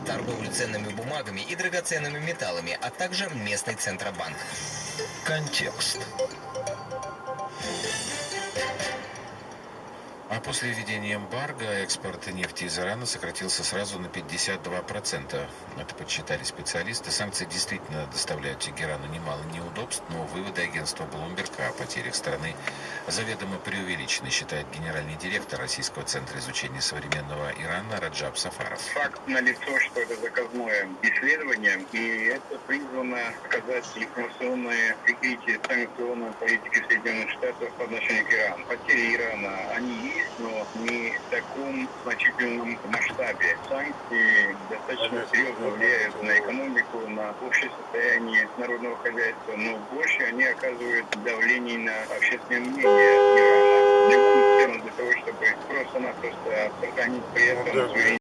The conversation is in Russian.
торговлю ценными бумагами и драгоценными металлами, а также местный Центробанк. Контекст. А после введения эмбарго экспорт нефти из Ирана сократился сразу на 52%. Это подсчитали специалисты. Санкции действительно доставляют Тегерану немало неудобств, но выводы агентства Bloomberg о потерях страны заведомо преувеличены, считает генеральный директор Российского центра изучения современного Ирана Раджаб Сафаров. Факт налицо, что это заказное исследование, и это призвано показать информационное прикрытие санкционной политики Соединенных Штатов по отношению к Ирану. Потери Ирана, они есть, но не в таком значительном масштабе. Санкции достаточно серьезно влияют на экономику, на общее состояние народного хозяйства, но больше они оказывают давление на общественное мнение Ирана. Для того, чтобы просто-напросто сохранить при этом свою